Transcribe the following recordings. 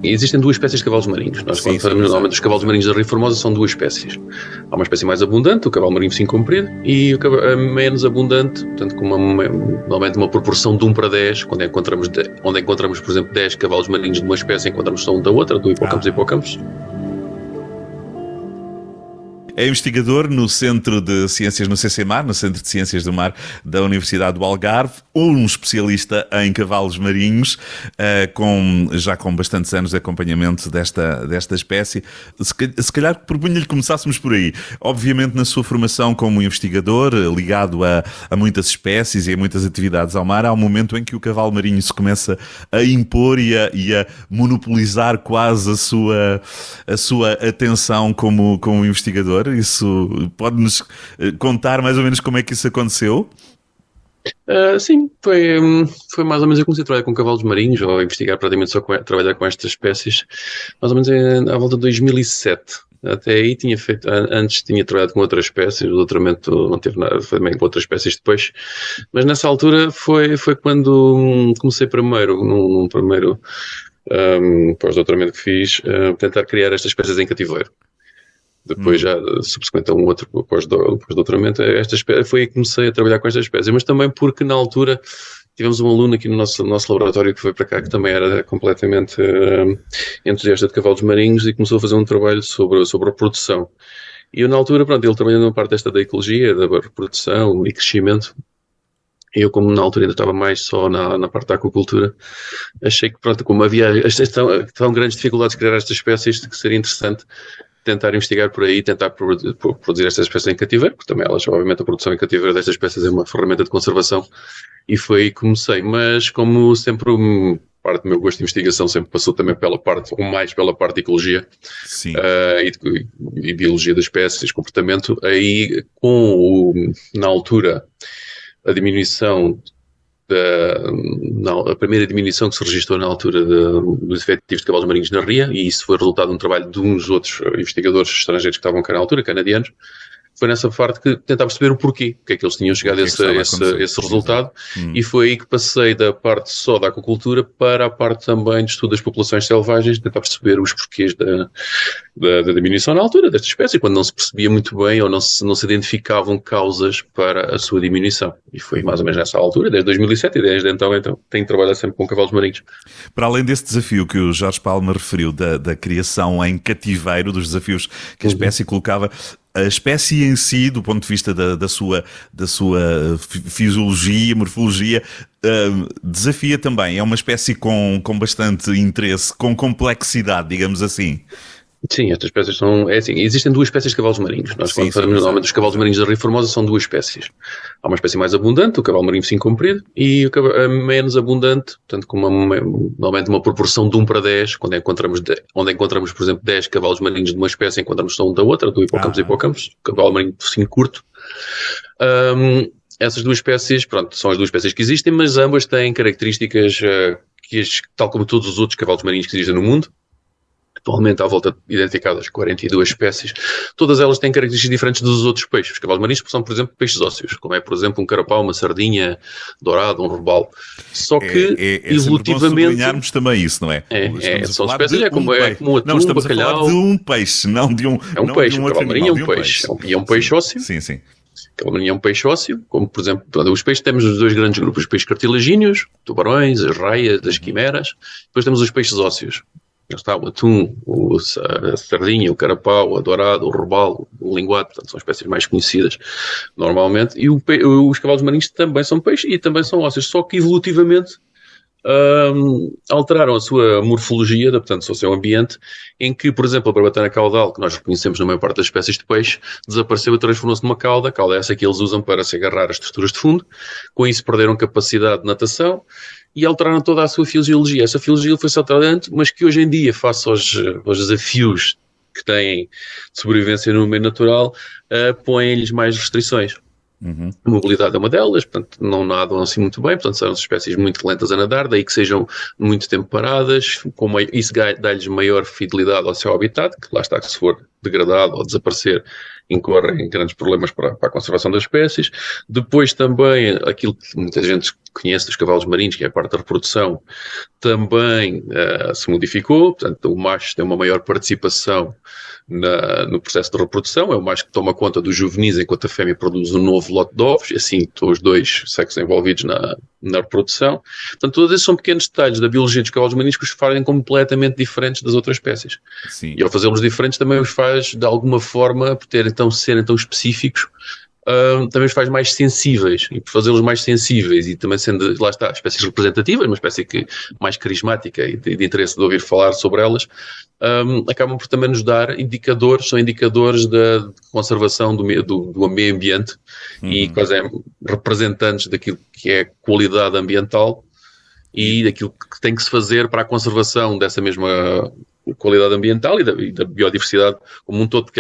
Existem duas espécies de cavalos marinhos. Nós, quando falamos normalmente dos cavalos marinhos da Rio Formosa, são duas espécies. Há uma espécie mais abundante, o cavalo marinho focinho comprido, e a menos abundante, portanto, com normalmente uma proporção de 1 para 10, onde encontramos, por exemplo, 10 cavalos marinhos de uma espécie, encontramos só um da outra, do hippocampus e hippocampus. É investigador no Centro de Ciências no CCMAR, no Centro de Ciências do Mar da Universidade do Algarve, um especialista em cavalos marinhos, já com bastantes anos de acompanhamento desta espécie. Se calhar propunha-lhe que começássemos por aí. Obviamente, na sua formação como investigador, ligado a muitas espécies e a muitas atividades ao mar, há um momento em que o cavalo marinho se começa a impor e a monopolizar quase a sua atenção como investigador. Isso pode-nos contar mais ou menos como é que isso aconteceu? Sim, foi mais ou menos eu comecei a trabalhar com cavalos marinhos, ou a investigar praticamente só trabalhar com estas espécies, mais ou menos à volta de 2007. Até aí antes tinha trabalhado com outras espécies, o doutoramento não teve nada, foi também com outras espécies de peixe, mas nessa altura foi quando comecei num primeiro pós-doutoramento que fiz, tentar criar estas espécies em cativeiro. Depois, já subsequente a um outro pós-doutoramento, foi aí que comecei a trabalhar com estas espécies, mas também porque na altura tivemos um aluno aqui no nosso laboratório que foi para cá, que também era completamente entusiasta de cavalos marinhos e começou a fazer um trabalho sobre a reprodução. E eu, na altura, ele trabalhando na parte da ecologia, da reprodução e crescimento, e eu, como na altura ainda estava mais só na parte da aquacultura, achei que, como havia tão grandes dificuldades de criar estas espécies, que seria interessante tentar investigar por aí, tentar produzir estas espécies em cativeiro, porque também obviamente a produção em cativeiro destas espécies é uma ferramenta de conservação, e foi aí que comecei. Mas como sempre parte do meu gosto de investigação sempre passou também mais pela parte de ecologia e biologia das espécies, comportamento, aí na altura a diminuição a primeira diminuição que se registrou na altura dos efetivos de cavalos marinhos na ria, e isso foi resultado de um trabalho de uns outros investigadores estrangeiros que estavam cá na altura, canadianos. Foi nessa parte que tentava perceber o porquê, porque é que eles tinham chegado a esse resultado, e foi aí que passei da parte só da aquacultura para a parte também de estudo das populações selvagens, tentar perceber os porquês da diminuição na altura desta espécie, quando não se percebia muito bem ou não se identificavam causas para a sua diminuição. E foi mais ou menos nessa altura, desde 2007, e desde então tenho trabalhado sempre com cavalos marinhos. Para além desse desafio que o Jorge Palma referiu, da criação em cativeiro, dos desafios que a espécie colocava, a espécie em si, do ponto de vista da sua fisiologia, morfologia, desafia também. É uma espécie com bastante interesse, com complexidade, digamos assim. Sim, estas espécies são... existem duas espécies de cavalos marinhos. Nós, quando falamos normalmente dos cavalos marinhos da Rio Formosa, são duas espécies. Há uma espécie mais abundante, o cavalo marinho focinho comprido, e a menos abundante, portanto, com normalmente uma proporção de 1 para 10, onde encontramos, por exemplo, 10 cavalos marinhos de uma espécie, encontramos só um da outra, do hippocampus e hippocampus, cavalo marinho focinho curto. Essas duas espécies, são as duas espécies que existem, mas ambas têm características tal como todos os outros cavalos marinhos que existem no mundo. Atualmente, à volta de identificadas 42 espécies, todas elas têm características diferentes dos outros peixes. Os cavalos marinhos são, por exemplo, peixes ósseos, como é, por exemplo, um carapau, uma sardinha dourado, um robalo. Só que, evolutivamente... sublinharmos também isso, não é? São espécies, como um atum, estamos bacalhau... a falar de um peixe, não de um... É um peixe, o cavalo marinho é um peixe. E é um peixe ósseo. Sim. O cavalo marinho é um peixe ósseo, como, por exemplo, os peixes, temos os dois grandes grupos, os peixes cartilagíneos, tubarões, as raias, as quimeras, depois temos os peixes ósseos. Está o atum, a sardinha, o carapau, o dourado, o robalo, o linguado, portanto, são espécies mais conhecidas normalmente. E os cavalos marinhos também são peixes e também são ósseos, só que evolutivamente alteraram a sua morfologia, adaptando-se ao seu ambiente, em que, por exemplo, a barbatana caudal, que nós reconhecemos na maior parte das espécies de peixe, desapareceu e transformou-se numa cauda. A cauda é essa que eles usam para se agarrar às estruturas de fundo. Com isso perderam capacidade de natação e alteraram toda a sua fisiologia. Essa fisiologia foi-se alterando, mas que hoje em dia, face aos desafios que têm de sobrevivência no meio natural, põem-lhes mais restrições. A mobilidade é uma delas, portanto não nadam assim muito bem, portanto são espécies muito lentas a nadar, daí que sejam muito tempo paradas, isso dá-lhes maior fidelidade ao seu habitat, que lá está, que se for degradado ou desaparecer, incorre em grandes problemas para a conservação das espécies. Depois também aquilo que muita gente conhece dos cavalos marinhos, que é a parte da reprodução, também se modificou, portanto o macho tem uma maior participação no processo de reprodução, é o macho que toma conta dos juvenis enquanto a fêmea produz um novo lote de ovos, e assim estão os dois sexos envolvidos na reprodução. Portanto, todos esses são pequenos detalhes da biologia dos cavalos marinhos que os fazem completamente diferentes das outras espécies. Sim. E ao fazê-los diferentes também os faz, de alguma forma, por serem tão específicos, também os faz mais sensíveis, e por fazê-los mais sensíveis e também sendo, lá está, espécies representativas, uma espécie mais carismática e de interesse de ouvir falar sobre elas, acabam por também nos dar indicadores, são indicadores da conservação do meio ambiente e quase representantes daquilo que é qualidade ambiental e daquilo que tem que se fazer para a conservação dessa mesma qualidade ambiental e da biodiversidade como um todo, porque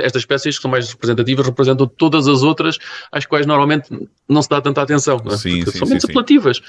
estas espécies que são mais representativas representam todas as outras às quais normalmente não se dá tanta atenção, não é? Porque são menos apelativas,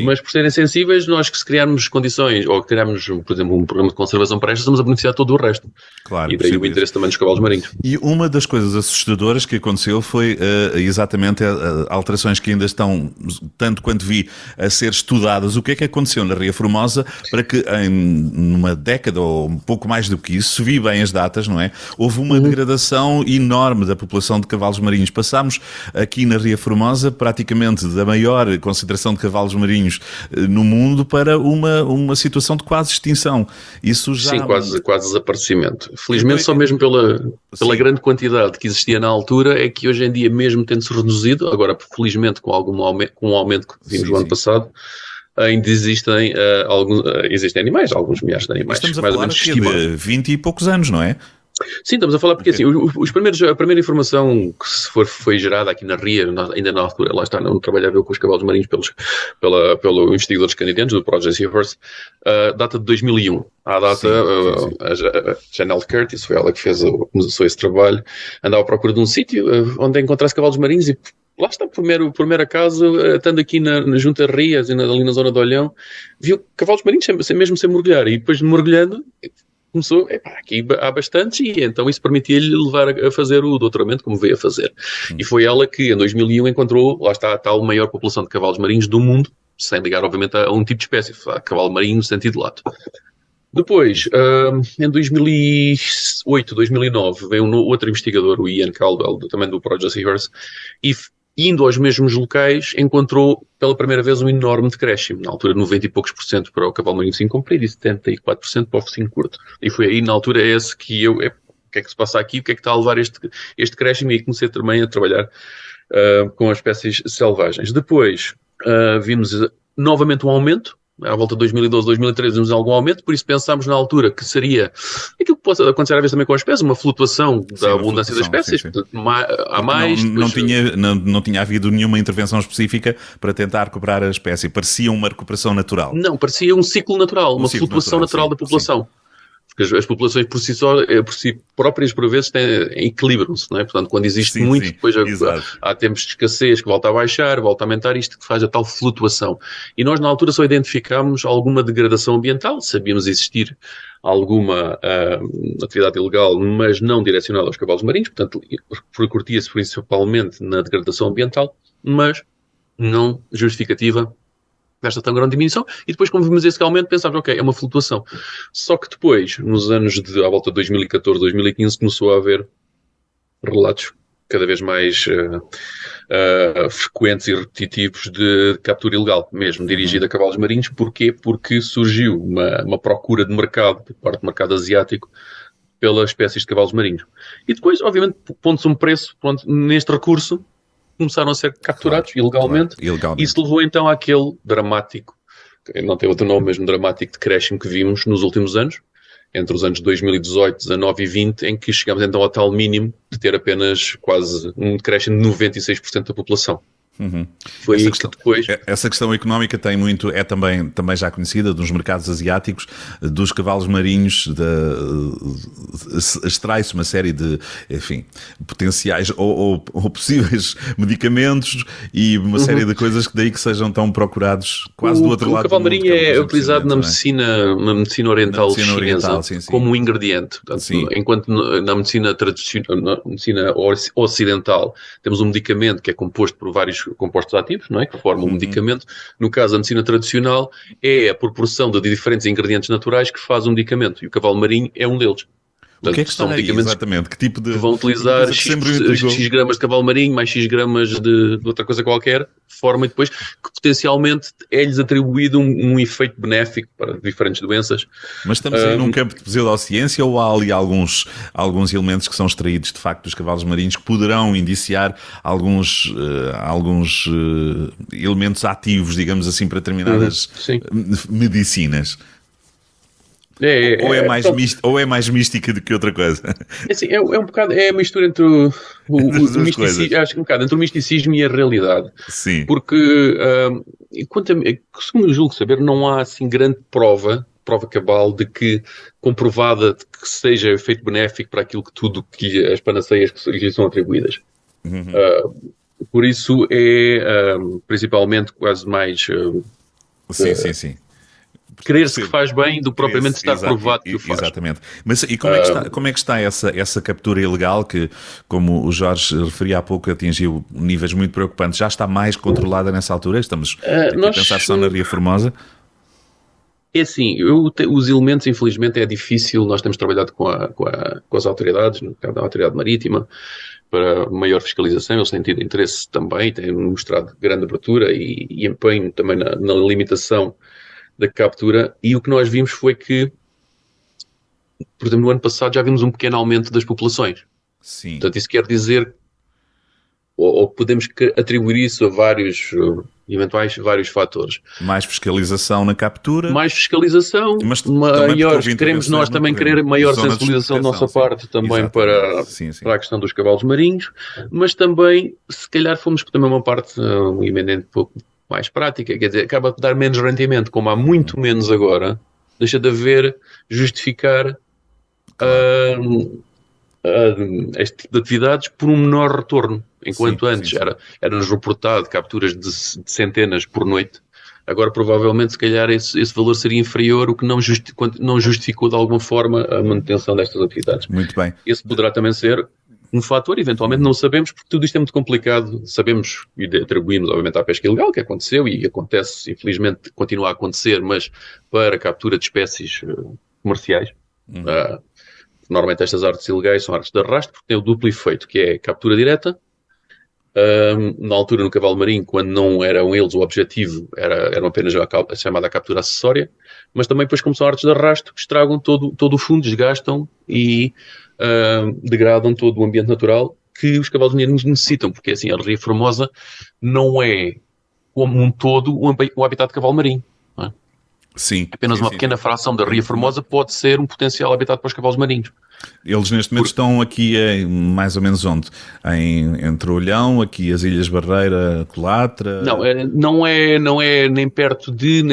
mas por serem sensíveis, nós que se criarmos condições ou criarmos, por exemplo, um programa de conservação para estas, estamos a beneficiar todo o resto. Claro, e daí o interesse também dos cavalos marinhos. E uma das coisas assustadoras que aconteceu foi exatamente alterações que ainda estão, tanto quanto vi, a ser estudadas. O que é que aconteceu na Ria Formosa para que numa década ou um pouco mais do que isso, se vi bem as datas, não é? Houve uma degradação enorme da população de cavalos marinhos. Passámos aqui na Ria Formosa praticamente da maior concentração de cavalos marinhos no mundo para uma situação de quase extinção. Isso já... Sim, quase desaparecimento. Felizmente só mesmo pela grande quantidade que existia na altura é que hoje em dia mesmo tendo-se reduzido, agora felizmente com um aumento que vimos no ano passado, ainda existem animais, alguns milhares de animais. Estamos a falar de 20 e poucos anos, não é? Sim, estamos a falar porque assim, a primeira informação que foi gerada aqui na RIA, ainda na altura, lá está, não trabalhava eu com os cavalos marinhos pelo investigadores canadianos do Project Seahorse, data de 2001. À data, a Janelle Curtis, foi ela que começou esse trabalho, andava à procura de um sítio onde encontrasse cavalos marinhos e lá está, primeiro acaso, estando aqui junto a Rias, ali na zona de Olhão, viu cavalos marinhos mesmo sem mergulhar, e depois de mergulhando, começou, aqui há bastantes, e então isso permitia-lhe levar a fazer o doutoramento como veio a fazer. E foi ela que, em 2001, encontrou, lá está, a tal maior população de cavalos marinhos do mundo, sem ligar, obviamente, a um tipo de espécie, cavalo marinho no sentido lato. Depois, em 2008, 2009, veio outro investigador, o Ian Caldwell, também do Project Seahorse, e indo aos mesmos locais, encontrou pela primeira vez um enorme decréscimo, na altura de 90 e poucos % para o cavalo marinho focinho comprido e 74% para o focinho curto. E foi aí, na altura, esse que o que é que se passa aqui, o que é que está a levar este decréscimo, e aí comecei também a trabalhar com as espécies selvagens. Depois, vimos novamente um aumento, à volta de 2012, 2013, vimos algum aumento, por isso pensámos na altura que seria aquilo que pode acontecer às vezes também com as espécies, uma flutuação da abundância das espécies. Sim. Há mais... Não tinha havido nenhuma intervenção específica para tentar recuperar a espécie. Parecia uma recuperação natural. Não, parecia um ciclo natural, uma flutuação natural da população. Sim. Porque as populações por si próprias, por vezes, equilibram-se, não é? Portanto, quando existe muito, depois há tempos de escassez que volta a baixar, volta a aumentar, isto que faz a tal flutuação. E nós, na altura, só identificámos alguma degradação ambiental, sabíamos existir alguma atividade ilegal, mas não direcionada aos cavalos marinhos, portanto, recortia-se principalmente na degradação ambiental, mas não justificativa desta tão grande diminuição, e depois, como vimos esse aumento, pensámos, ok, é uma flutuação. Só que depois, nos anos à volta de 2014, 2015, começou a haver relatos cada vez mais frequentes e repetitivos de captura ilegal, mesmo dirigida a cavalos marinhos. Porquê? Porque surgiu uma procura de mercado, por parte do mercado asiático, pelas espécies de cavalos marinhos. E depois, obviamente, pondo-se um preço, neste recurso, começaram a ser capturados ilegalmente. Isso levou então àquele dramático, não tem outro nome, mesmo dramático decréscimo que vimos nos últimos anos, entre os anos 2018, 19 e 20, em que chegamos então ao tal mínimo de ter apenas quase um decréscimo de 96% da população. Foi essa questão, depois... Essa questão económica é também já conhecida dos mercados asiáticos, dos cavalos marinhos, extrai-se uma série de, enfim, potenciais ou possíveis medicamentos e uma série de coisas que daí que sejam tão procurados quase do outro lado. O cavalo marinho é utilizado na medicina oriental chinesa como um ingrediente. Portanto, enquanto na medicina tradicional, na medicina ocidental, temos um medicamento que é composto por vários compostos ativos, não é? Que formam um medicamento. No caso da medicina tradicional, é a proporção de diferentes ingredientes naturais que faz um medicamento. E o cavalo marinho é um deles. O que é que está aí, exatamente? Que tipo de... Que vão utilizar X gramas de cavalo marinho, mais X gramas de outra coisa qualquer, forma e depois que potencialmente é-lhes atribuído um efeito benéfico para diferentes doenças. Mas estamos aí num campo de pseudociência ou há ali alguns elementos que são extraídos de facto dos cavalos marinhos que poderão indiciar alguns elementos ativos, digamos assim, para determinadas medicinas? Ou é mais mística do que outra coisa? Assim, é um bocado, é a mistura entre o misticismo, acho que um bocado entre o misticismo e a realidade. Sim. Porque, segundo eu julgo saber, não há assim grande prova cabal de que, comprovada de que seja efeito benéfico para aquilo que tudo, que as panaceias que lhe são atribuídas. Por isso é, principalmente, quase mais... Sim. Crer-se que faz bem do que propriamente estar provado que o faz. Exatamente. Mas e como é que está essa captura ilegal que, como o Jorge referia há pouco, atingiu níveis muito preocupantes? Já está mais controlada nessa altura? Estamos aqui a pensar só na Ria Formosa? É assim, os elementos, infelizmente, é difícil. Nós temos trabalhado com as autoridades, no caso da Autoridade Marítima, para maior fiscalização. Eles têm tido interesse também, têm mostrado grande abertura e empenho também na limitação da captura, e o que nós vimos foi que, por exemplo, no ano passado já vimos um pequeno aumento das populações. Sim. Portanto, isso quer dizer, ou podemos atribuir isso a vários fatores. Mais fiscalização na captura. Mais fiscalização, maior, queremos nós também querer maior sensibilização da nossa parte também para a questão dos cavalos marinhos, mas também, se calhar, fomos também uma parte, um emendante um pouco mais prática, quer dizer, acaba de dar menos rendimento, como há muito menos agora, deixa de haver justificar este tipo de atividades por um menor retorno, enquanto antes era-nos reportado capturas de centenas por noite. Agora, provavelmente, se calhar, esse valor seria inferior, o que não justificou de alguma forma a manutenção destas atividades. Muito bem. Esse poderá também ser um fator, eventualmente não sabemos, porque tudo isto é muito complicado. Sabemos e atribuímos, obviamente, à pesca ilegal, que aconteceu e acontece, infelizmente, continua a acontecer, mas para a captura de espécies comerciais. Normalmente estas artes ilegais são artes de arrasto, porque têm o duplo efeito, que é captura direta. Na altura, no cavalo marinho, quando não eram eles o objetivo, eram apenas a chamada captura acessória, mas também depois como são artes de arrasto, que estragam todo o fundo, desgastam e degradam todo o ambiente natural que os cavalos marinhos necessitam, porque assim, a Ria Formosa não é, como um todo, um habitat de cavalo marinho. Não é? Sim. Apenas uma pequena fração da Ria Formosa pode ser um potencial habitat para os cavalos marinhos. Eles neste momento estão aqui mais ou menos onde? Entre Olhão, aqui as Ilhas Barreira, Colatra? Não é nem perto de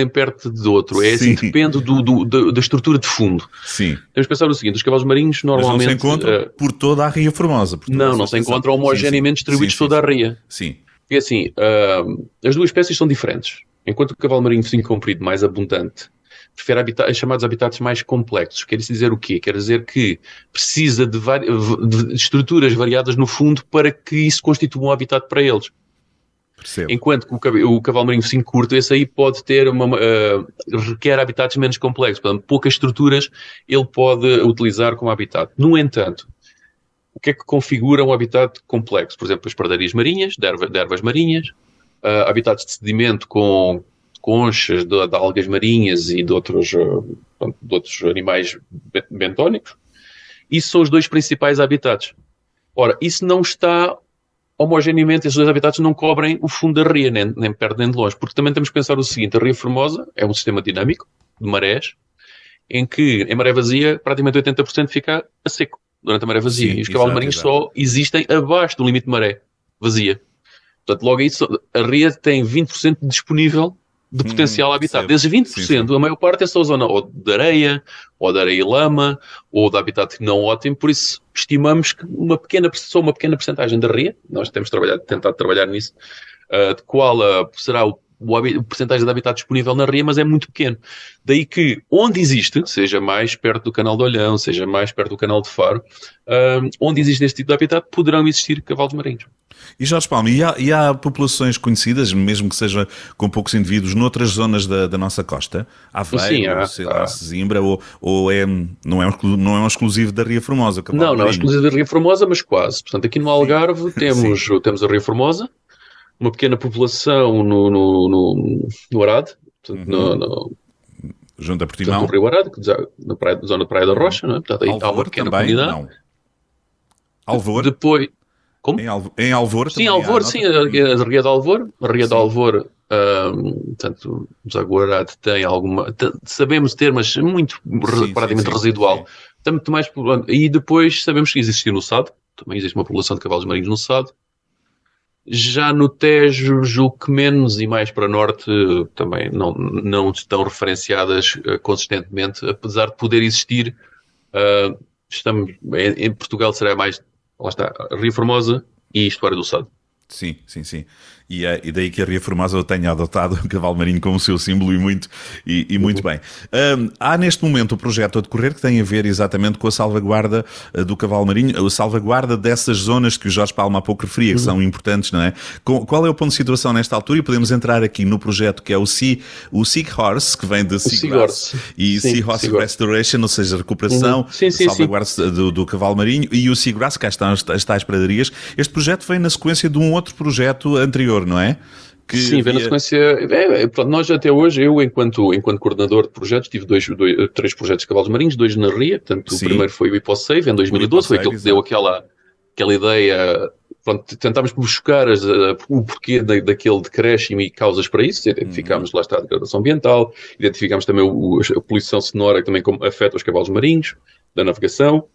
outro. É assim, depende da estrutura de fundo. Sim. Temos que pensar o seguinte, os cavalos marinhos normalmente... Mas não se encontram por toda a Ria Formosa. Não se encontram homogeneamente distribuídos por toda a Ria. Sim. E assim, as duas espécies são diferentes. Enquanto o cavalo marinho focinho comprido, mais abundante, prefere chamados habitats mais complexos. Quer dizer o quê? Quer dizer que precisa de estruturas variadas no fundo para que isso constitua um habitat para eles. Percebo. Enquanto que o cavalo marinho focinho curto, esse aí pode ter requer habitats menos complexos. Portanto, poucas estruturas ele pode utilizar como habitat. No entanto, o que é que configura um habitat complexo? Por exemplo, as pradarias marinhas, de ervas marinhas, habitats de sedimento com conchas de algas marinhas e de outros animais bentónicos. Isso são os dois principais habitats. Ora, isso não está homogeneamente, esses dois habitats não cobrem o fundo da ria, nem perto nem de longe, porque também temos que pensar o seguinte, a Ria Formosa é um sistema dinâmico de marés, em que em maré vazia praticamente 80% fica a seco durante a maré vazia. Sim, e os cavalos marinhos só existem abaixo do limite de maré vazia. Portanto, logo isso, a ria tem 20% disponível de potencial habitat. Desses 20%, a maior parte é só zona ou de areia e lama, ou de habitat não ótimo, por isso estimamos que só uma pequena percentagem da ria, nós tentado trabalhar nisso, de qual será o percentagem de habitat disponível na ria, mas é muito pequeno. Daí que, onde existe, seja mais perto do canal de Olhão, seja mais perto do canal de Faro, onde existe este tipo de habitat, poderão existir cavalos marinhos. E Jorge Palma, e há populações conhecidas, mesmo que seja com poucos indivíduos, noutras zonas da nossa costa? Aveiro, sei lá, Sesimbra, ou não é um exclusivo da Ria Formosa? Não é exclusivo da Ria Formosa, mas quase. Portanto, aqui no Algarve temos a Ria Formosa, uma pequena população no Arade, portanto, junto a Portimão. No Rio Arade, na zona da Praia da Rocha, não é? Portanto, aí Alvor, há uma pequena também, comunidade. Não. Alvor? Depois... Como? Em Alvor sim, Alvor, sim, a Ria de Alvor. A Ria de Alvor, portanto, o Zaguarate tem alguma... Sabemos ter, mas muito praticamente residual. Tem muito mais... E depois sabemos que existe no Sado. Também existe uma população de cavalos marinhos no Sado. Já no Tejo, julgo que menos, e mais para norte também não estão referenciadas consistentemente, apesar de poder existir. Em Portugal será mais... Lá está, Ria Formosa e Estuário do Sado. Sim. E daí que a Ria Formosa tenha adotado o cavalo marinho como seu símbolo e muito bem. Há neste momento o projeto a decorrer que tem a ver exatamente com a salvaguarda do cavalo marinho, a salvaguarda dessas zonas que o Jorge Palma há pouco referia, que são importantes, não é? Qual é o ponto de situação nesta altura? E podemos entrar aqui no projeto que é o Seahorse, que vem de Seagrass e Seahorse Restoration, ou seja, recuperação, salvaguarda do cavalo marinho, e o Seagrass, cá estão as tais pradarias. Este projeto vem na sequência de um outro projeto anterior, não é? Sim, vem na sequência. Pronto, nós até hoje, eu, enquanto coordenador de projetos, tive três projetos de cavalos marinhos, 2 na Ria. Portanto, o primeiro foi o IPOSAVE, em 2012, foi aquele que deu aquela ideia. Pronto, tentámos buscar o porquê daquele decréscimo e causas para isso. Identificámos, lá está, a degradação ambiental, identificámos também a poluição sonora, que também afeta os cavalos marinhos, da navegação.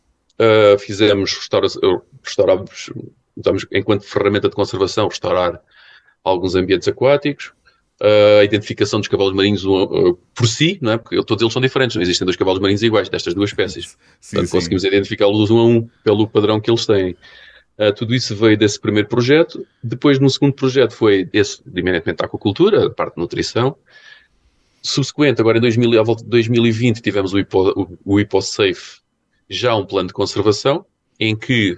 Restaurámos, enquanto ferramenta de conservação, restaurar alguns ambientes aquáticos, a identificação dos cavalos marinhos por si, não é? Porque todos eles são diferentes, não existem dois cavalos marinhos iguais, destas duas espécies. Portanto, conseguimos identificá-los um a um pelo padrão que eles têm. Tudo isso veio desse primeiro projeto. Depois, no segundo projeto, foi esse, eminentemente, a aquacultura, a parte de nutrição. Subsequente, agora à volta de 2020, tivemos o IPOSAFE, já um plano de conservação, em que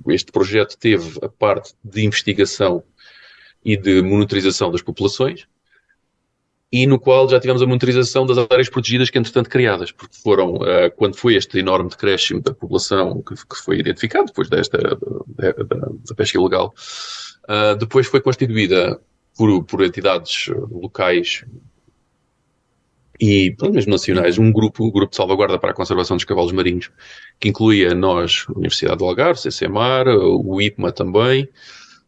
este projeto teve a parte de investigação e de monitorização das populações, e no qual já tivemos a monitorização das áreas protegidas que, entretanto, criadas, porque foram, quando foi este enorme decréscimo da população que foi identificado, depois da pesca ilegal, depois foi constituída por entidades locais e mesmo nacionais, um grupo de salvaguarda para a conservação dos cavalos marinhos, que incluía nós, a Universidade do Algarve, CCMAR, o IPMA também,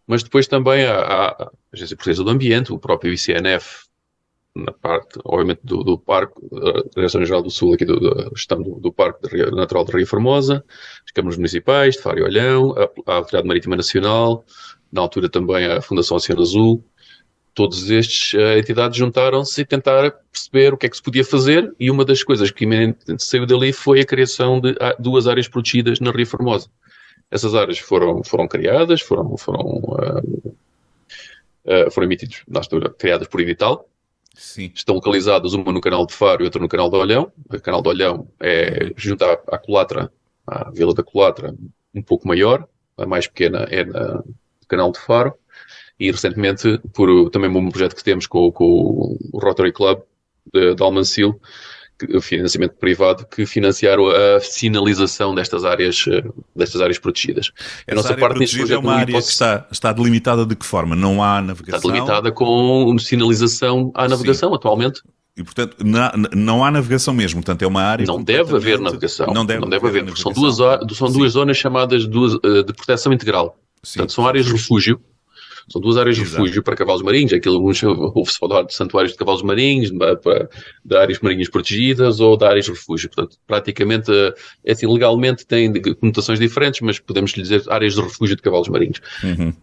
mas depois também a Agência Portuguesa do Ambiente, o próprio ICNF, na parte, obviamente, do Parque, da Direção-Geral do Sul, aqui da gestão do Parque Natural de Ria Formosa, as câmaras municipais, de Faro e Olhão, a Autoridade Marítima Nacional, na altura também a Fundação Oceano Azul. Todas estas entidades juntaram-se e tentaram perceber o que é que se podia fazer, e uma das coisas que saiu dali foi a criação de 2 áreas protegidas na Ria Formosa. Essas áreas foram criadas, foram emitidas, na altura, criadas por edital. Sim. Estão localizadas uma no canal de Faro e outra no canal de Olhão. O canal de Olhão é junto à Colatra, à Vila da Colatra, um pouco maior. A mais pequena é no canal de Faro. E recentemente, também um projeto que temos com o Rotary Club de Almancil, financiamento privado, que financiaram a sinalização destas áreas protegidas. A nossa parte protegida é uma área que está delimitada de que forma? Não há navegação? Está delimitada com sinalização à navegação, atualmente. E, portanto, não há navegação mesmo. Portanto, é uma área... Não deve haver navegação. Não deve haver, porque são duas zonas chamadas de proteção integral. Sim, portanto, são áreas de refúgio. São 2 áreas de refúgio para cavalos marinhos. Ouve-se falar de santuários de cavalos marinhos, de áreas marinhas protegidas ou de áreas de refúgio. Portanto, praticamente, legalmente tem conotações diferentes, mas podemos lhe dizer áreas de refúgio de cavalos marinhos. Uhum.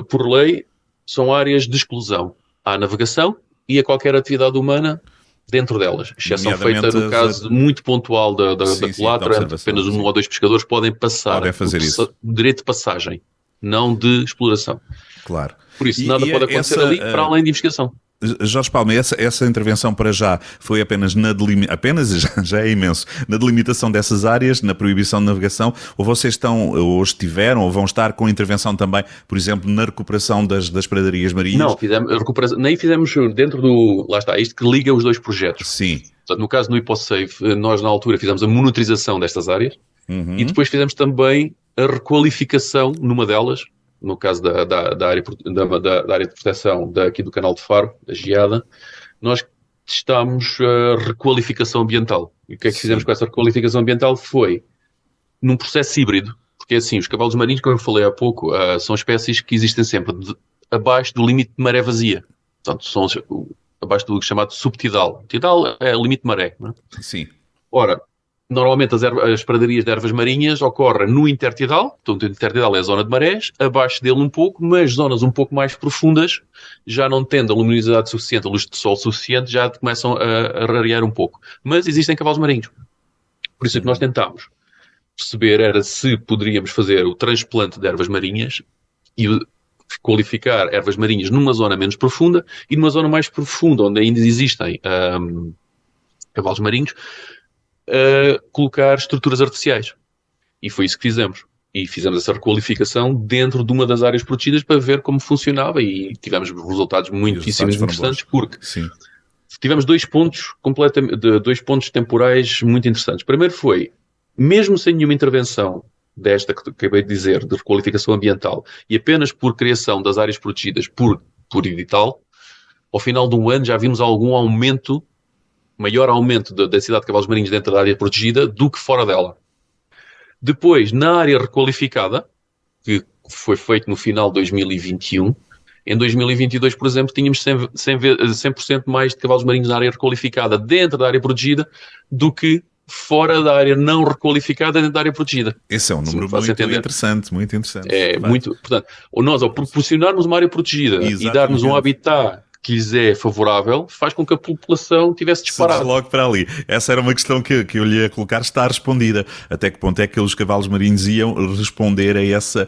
Por lei, são áreas de exclusão à navegação e a qualquer atividade humana dentro delas. Exceção feita no caso muito pontual da Colatra, apenas 1 ou 2 pescadores podem passar. Podem fazer isso. Direito de passagem. não de exploração. Claro. Por isso, nada pode acontecer ali para além de investigação. Jorge Palma, essa intervenção para já foi apenas já é imenso, na delimitação dessas áreas, na proibição de navegação, ou vocês estão, ou estiveram, ou vão estar com intervenção também, por exemplo, na recuperação das pradarias marinhas? Não, nem fizemos dentro do, lá está, isto que liga os dois projetos. Sim. Portanto, no caso do HippoSafe, nós na altura fizemos a monitorização destas áreas e depois fizemos também a requalificação numa delas, no caso da área de proteção aqui do Canal de Faro, da Geada, nós testámos a requalificação ambiental. E o que é que fizemos com essa requalificação ambiental? Foi num processo híbrido, porque assim, os cavalos marinhos, como eu falei há pouco, são espécies que existem sempre abaixo do limite de maré vazia. Portanto, são abaixo do chamado subtidal. Tidal é o limite de maré, não é? Sim. Ora, normalmente as pradarias de ervas marinhas ocorrem no intertidal, portanto o intertidal é a zona de marés, abaixo dele um pouco, mas zonas um pouco mais profundas, já não tendo a luminosidade suficiente, a luz de sol suficiente, já começam a rarear um pouco. Mas existem cavalos marinhos. Por isso é que nós tentámos perceber era se poderíamos fazer o transplante de ervas marinhas e qualificar ervas marinhas numa zona menos profunda e numa zona mais profunda, onde ainda existem cavalos marinhos, colocar estruturas artificiais. E foi isso que fizemos. E fizemos essa requalificação dentro de uma das áreas protegidas para ver como funcionava e tivemos resultados muitíssimo interessantes porque tivemos dois pontos temporais muito interessantes. Primeiro foi, mesmo sem nenhuma intervenção desta que acabei de dizer, de requalificação ambiental, e apenas por criação das áreas protegidas por edital, ao final de um ano já vimos algum aumento, maior aumento da densidade de cavalos marinhos dentro da área protegida do que fora dela. Depois, na área requalificada, que foi feito no final de 2021, em 2022, por exemplo, tínhamos 100% mais de cavalos marinhos na área requalificada dentro da área protegida do que fora da área não requalificada dentro da área protegida. Esse é um número muito interessante, muito interessante. Portanto, nós ao proporcionarmos uma área protegida e darmos um habitat que lhes é favorável, faz com que a população tivesse disparado. Logo para ali. Essa era uma questão que eu lhe ia colocar, está respondida. Até que ponto é que os cavalos marinhos iam responder a esse a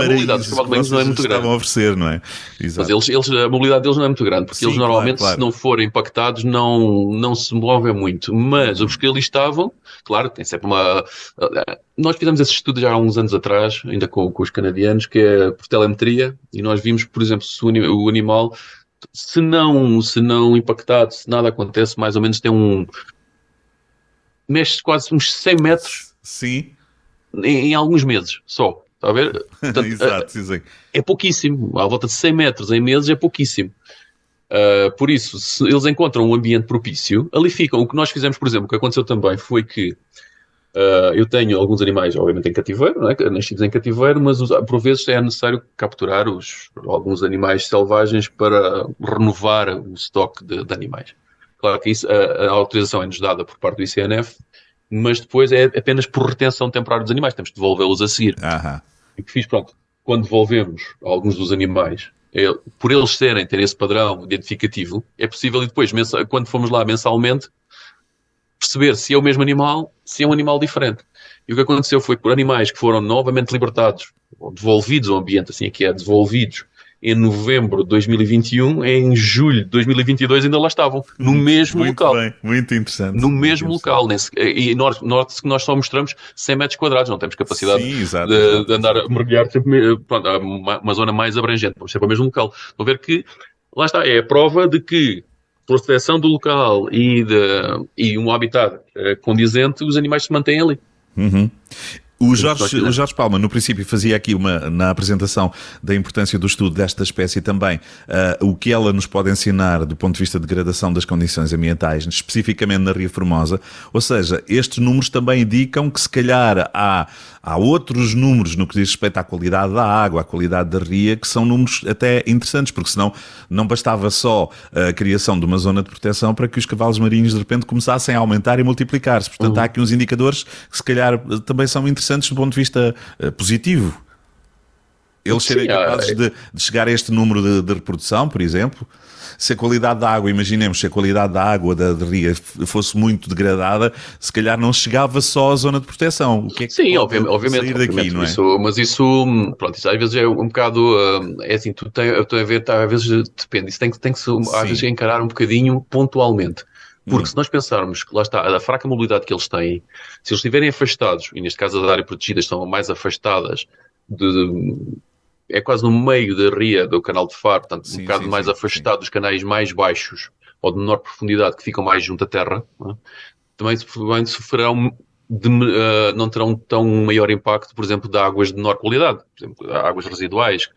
mobilidade dos cavalos marinhos não é muito grande. Estavam a oferecer, não é? Exato. Mas a mobilidade deles não é muito grande, porque eles normalmente, se não forem impactados, não se movem muito. Mas os que ali estavam, claro, tem sempre uma... Nós fizemos esse estudo já há uns anos atrás, ainda com os canadianos, que é por telemetria, e nós vimos, por exemplo, se o animal, se não impactado, se nada acontece, mais ou menos tem mexe quase uns 100 metros. Sim. Em alguns meses, só. Está a ver? Portanto, Exato, é pouquíssimo. À volta de 100 metros em meses é pouquíssimo. Por isso, se eles encontram um ambiente propício, ali ficam. O que nós fizemos, por exemplo, o que aconteceu também foi que eu tenho alguns animais, obviamente, em cativeiro, não é? Nascidos em cativeiro, mas por vezes é necessário capturar alguns animais selvagens para renovar o estoque de animais. Claro que isso, a autorização é-nos dada por parte do ICNF, mas depois é apenas por retenção temporária dos animais, temos de devolvê-los a seguir. E o que fiz, pronto, quando devolvemos alguns dos animais, por eles terem esse padrão identificativo, é possível e depois, quando fomos lá mensalmente, perceber se é o mesmo animal, se é um animal diferente. E o que aconteceu foi que por animais que foram novamente libertados, ou devolvidos ao ambiente, assim aqui devolvidos, em novembro de 2021, em julho de 2022 ainda lá estavam, no mesmo local. Muito bem, muito interessante. No mesmo local. E note-se que nós só mostramos 100 metros quadrados, não temos capacidade de andar a mergulhar sempre, uma zona mais abrangente, vamos sempre ao mesmo local. Vão ver que, lá está, é a prova de que proteção do local e um habitat condizente, os animais se mantêm ali. O Jorge Palma, no princípio, fazia aqui na apresentação da importância do estudo desta espécie também, o que ela nos pode ensinar do ponto de vista de degradação das condições ambientais, especificamente na Ria Formosa. Ou seja, estes números também indicam que se calhar há outros números no que diz respeito à qualidade da água, à qualidade da ria, que são números até interessantes, porque senão não bastava só a criação de uma zona de proteção para que os cavalos marinhos de repente começassem a aumentar e multiplicar-se. Portanto, há aqui uns indicadores que se calhar também são interessantes do ponto de vista positivo. Eles serem Sim, capazes de chegar a este número de reprodução, por exemplo? Se a qualidade da água, imaginemos, se a qualidade da água da ria fosse muito degradada, se calhar não chegava só à zona de proteção. O que é que sim, pode obviamente, sair daqui, não é? mas isso, pronto, isso às vezes é um bocado, é assim, eu estou a ver, às vezes depende, isso tem que se, às vezes, Sim. encarar um bocadinho pontualmente. Porque se nós pensarmos que lá está, a fraca mobilidade que eles têm, se eles estiverem afastados, e neste caso as áreas protegidas estão mais afastadas é quase no meio da ria do canal de Faro, portanto, um Sim, bocado sim, mais sim, afastado dos canais mais baixos ou de menor profundidade que ficam mais junto à terra, não é? Também sofrerão não terão tão maior impacto, por exemplo, de águas de menor qualidade, por exemplo, águas residuais,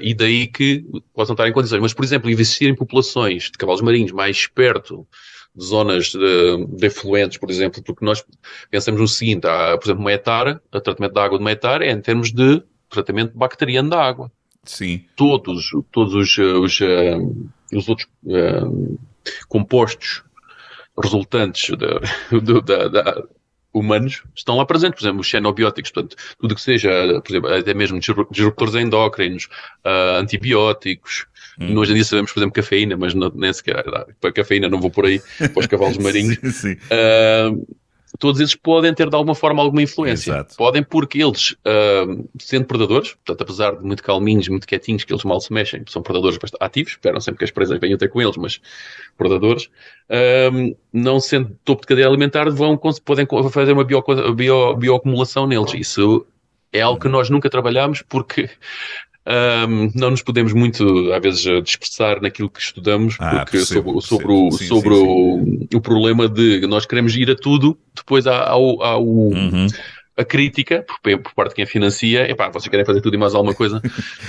e daí que possam estar em condições. Mas, por exemplo, investir em populações de cavalos marinhos mais perto de zonas de efluentes, por exemplo, porque nós pensamos no seguinte, há, por exemplo, uma hectare, o tratamento da água de uma hectare é em termos de tratamento bacteriano da água. Sim. Todos os outros compostos resultantes humanos estão lá presentes, por exemplo, os xenobióticos, portanto, tudo que seja, por exemplo, até mesmo disruptores endócrinos, antibióticos, hoje em dia sabemos, por exemplo, cafeína, mas nem sequer, para a cafeína não vou por aí, para os cavalos marinhos, Sim, sim. todos esses podem ter de alguma forma alguma influência. Exato. Podem porque eles, sendo predadores, portanto, apesar de muito calminhos, muito quietinhos, que eles mal se mexem, são predadores bastante ativos, esperam sempre que as presas venham ter com eles, mas predadores, não sendo topo de cadeia alimentar, podem fazer uma bioacumulação neles. Isso é algo que nós nunca trabalhamos porque não nos podemos muito, às vezes, dispersar naquilo que estudamos, porque percebo. sobre o problema de nós queremos ir a tudo, depois a crítica, por parte de quem financia, vocês querem fazer tudo e mais alguma coisa,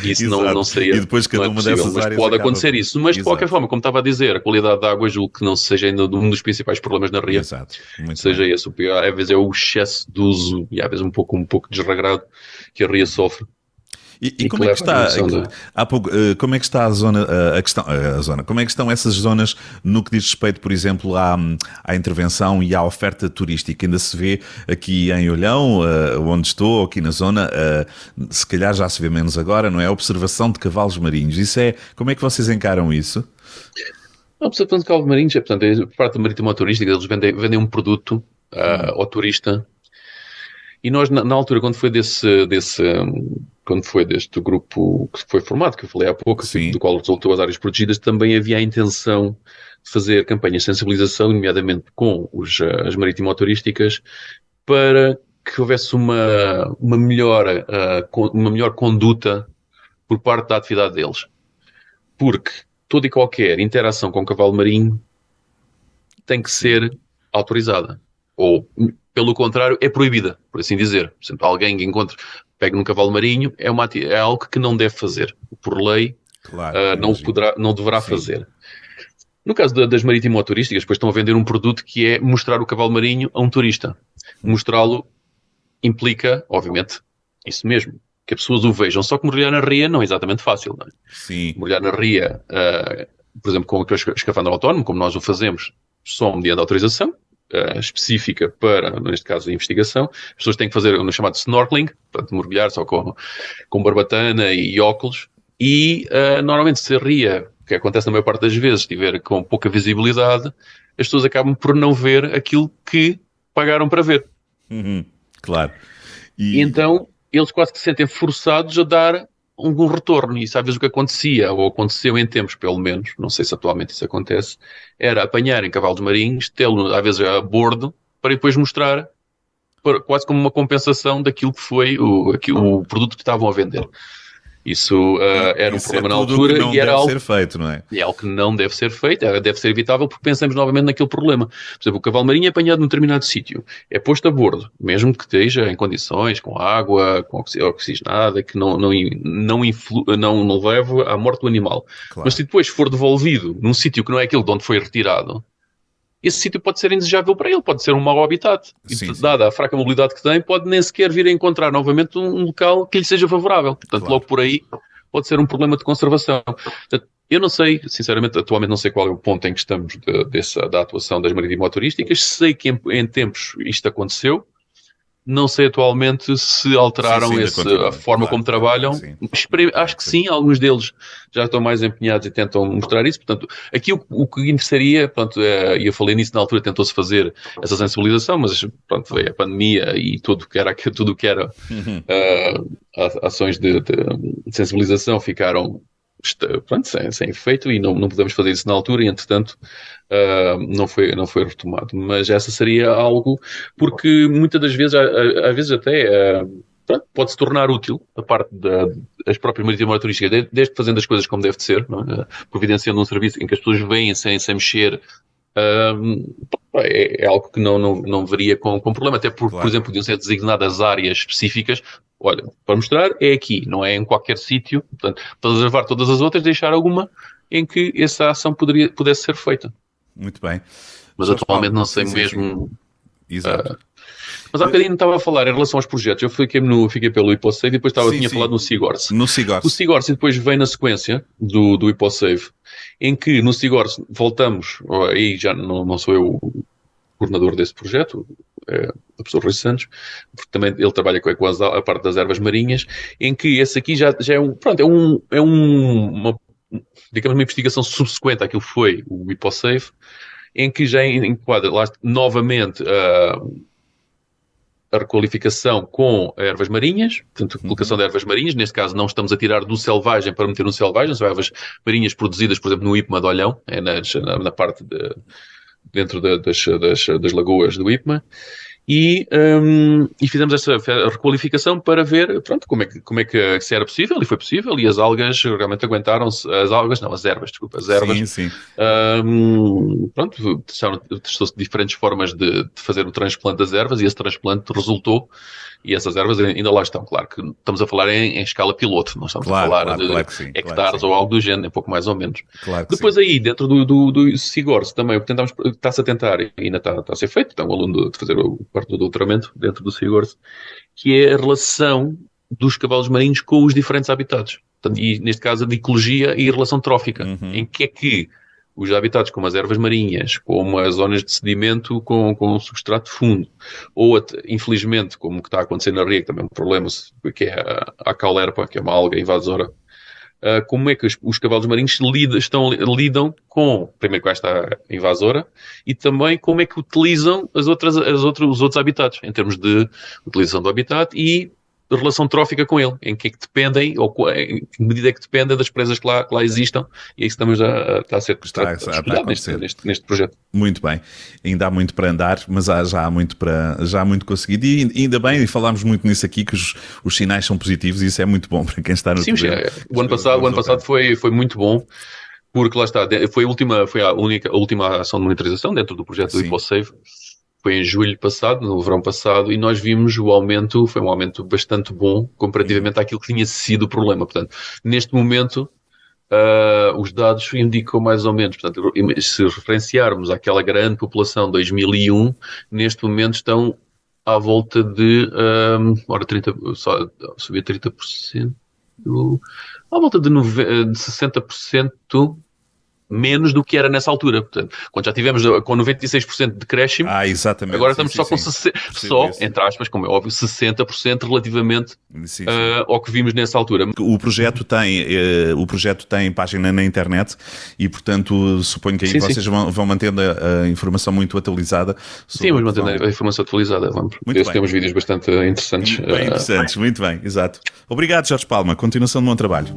e isso não seria, e depois cada uma dessas mas áreas pode acaba... acontecer isso. Mas, de qualquer forma, como estava a dizer, a qualidade da água, julgo que não seja ainda um dos principais problemas na ria. Exato. Muito Seja bem. esse o pior. Às vezes é o excesso de uso, e às vezes um pouco desregrado, que a ria sofre. E como é que está? Há pouco, como é que está a zona, como é que estão essas zonas no que diz respeito, por exemplo, à intervenção e à oferta turística? Ainda se vê aqui em Olhão, onde estou, aqui na zona, se calhar já se vê menos agora, não é? A observação de cavalos marinhos. Como é que vocês encaram isso? A observação de cavalos marinhos, portanto, por parte da marítima turística, eles vendem um produto ao turista. E nós, na altura, quando foi deste grupo que foi formado, que eu falei há pouco, do qual resultou as áreas protegidas, também havia a intenção de fazer campanhas de sensibilização, nomeadamente com as marítimo-turísticas, para que houvesse uma melhor conduta por parte da atividade deles. Porque toda e qualquer interação com o cavalo marinho tem que ser autorizada. Ou, pelo contrário, é proibida, por assim dizer. Por exemplo, alguém que pega num cavalo marinho é algo que não deve fazer. Por lei, claro, não deverá fazer. No caso das marítimo-turísticas, depois estão a vender um produto que é mostrar o cavalo marinho a um turista. Mostrá-lo implica, obviamente, isso mesmo. Que as pessoas o vejam. Só que mergulhar na ria não é exatamente fácil, não é? Sim. Mergulhar na ria, por exemplo, com o escafandro autónomo, como nós o fazemos, só mediante autorização específica para, neste caso, a investigação. As pessoas têm que fazer o chamado snorkeling, portanto, mergulhar só com barbatana e óculos. E, normalmente, se a ria, que acontece na maior parte das vezes, estiver com pouca visibilidade, as pessoas acabam por não ver aquilo que pagaram para ver. Claro. E então, eles quase que se sentem forçados a dar algum retorno. E isso, às vezes, o que acontecia, ou aconteceu em tempos, pelo menos, não sei se atualmente isso acontece, era apanharem cavalos marinhos, tê-lo, às vezes, a bordo, para depois mostrar, quase como uma compensação daquilo que foi o produto que estavam a vender. Isso era um problema na altura e era algo que não deve ser feito, não é? É algo que não deve ser feito, deve ser evitável porque pensamos novamente naquele problema. Por exemplo, o cavalo marinho é apanhado num determinado sítio, é posto a bordo, mesmo que esteja em condições, com água, com oxigenada, que não leve à morte do animal. Claro. Mas se depois for devolvido num sítio que não é aquele de onde foi retirado, esse sítio pode ser indesejável para ele, pode ser um mau habitat. E, dada a fraca mobilidade que tem, pode nem sequer vir a encontrar novamente um local que lhe seja favorável. Portanto, logo por aí, pode ser um problema de conservação. Portanto, eu não sei, sinceramente, atualmente não sei qual é o ponto em que estamos da atuação das marítimo-turísticas. Sei que em tempos isto aconteceu. Não sei atualmente se alteraram ainda continua, a forma claro, como trabalham. sim. Acho que sim, alguns deles já estão mais empenhados e tentam mostrar isso. Portanto, aqui o que interessaria, pronto, e eu falei nisso na altura, tentou-se fazer essa sensibilização, mas pronto, veio a pandemia e tudo o que era ações de sensibilização ficaram pronto, sem efeito e não podemos fazer isso na altura e, entretanto, não foi retomado. Mas essa seria algo, porque muitas das vezes, às vezes até, pronto, pode se tornar útil a parte das próprias marítimo turísticas, desde fazendo as coisas como deve de ser, não é? Providenciando um serviço em que as pessoas vêm sem mexer. É algo que não veria com problema, até porque, Claro. por exemplo, podiam ser designadas áreas específicas. Olha, para mostrar, é aqui, não é em qualquer sítio. Portanto, para reservar todas as outras, deixar alguma em que essa ação pudesse ser feita. Muito bem. Mas Jorge atualmente Palma, não sei sim, mesmo. Exato. Mas há bocadinho estava a falar em relação aos projetos. Eu fiquei pelo HipoSave e depois tinha falado no Seagorse. No Seagorse. O Seagorse depois vem na sequência do HipoSave, em que no Seagorse voltamos, aí já não sou eu o coordenador desse projeto, é a pessoa Rui Santos, porque também ele trabalha com a parte das ervas marinhas, em que esse aqui já é digamos, uma investigação subsequente àquilo que foi o HipoSave, em que já enquadra lá, novamente a requalificação com ervas marinhas, portanto, a colocação de ervas marinhas. Neste caso, não estamos a tirar do selvagem para meter no selvagem, são ervas marinhas produzidas, por exemplo, no IPMA de Olhão, na parte dentro das lagoas do IPMA. E fizemos essa requalificação para ver, pronto, como é que se era possível, e foi possível, e as algas realmente aguentaram-se, as ervas, desculpa, as ervas. Sim. Pronto, testou-se diferentes formas de fazer o transplante das ervas, e esse transplante resultou, e essas ervas ainda lá estão. Claro que estamos a falar em escala piloto, não estamos a falar de hectares ou algo do género, é pouco mais ou menos. Claro depois sim. Aí, dentro do Seagorse, também o que está-se a tentar, e ainda está a ser feito, está um aluno de fazer parte do doutoramento dentro do Seagorse, que é a relação dos cavalos marinhos com os diferentes habitats. Portanto, e neste caso a de ecologia e relação trófica, em que é que os habitats como as ervas marinhas, como as zonas de sedimento com substrato de fundo, ou infelizmente, como que está a acontecer na Ria, que também é um problema, que é a caulerpa, que é uma alga invasora, como é que os cavalos marinhos lidam primeiro com esta invasora, e também como é que utilizam os outros habitats, em termos de utilização do habitat e relação trófica com ele, em que é que dependem, ou em que medida é que dependem das presas que lá existam, e isso também já está a ser estudado neste projeto. Muito bem, ainda há muito para andar, mas já há muito conseguido, e ainda bem, e falámos muito nisso aqui, que os sinais são positivos, e isso é muito bom para quem está no terreno. O ano passado foi muito bom, porque lá está, foi a última ação de monitorização dentro do projeto do HipoSave. Foi em julho passado, no verão passado, e nós vimos foi um aumento bastante bom comparativamente àquilo que tinha sido o problema. Portanto, neste momento, os dados indicam mais ou menos, portanto, se referenciarmos àquela grande população de 2001, neste momento estão à volta de, subir 30%, à volta de 60%, menos do que era nessa altura. Portanto, quando já tivemos com 96% de decréscimo, exatamente. Agora estamos só com entre aspas, como é óbvio, 60% relativamente ao que vimos nessa altura. O projeto tem página na internet e, portanto, suponho que aí vocês vão mantendo a informação muito atualizada. Sim, vamos mantendo a informação atualizada. Temos vídeos bastante interessantes. Muito bem, exato. Obrigado, Jorge Palma. Continuação de bom trabalho.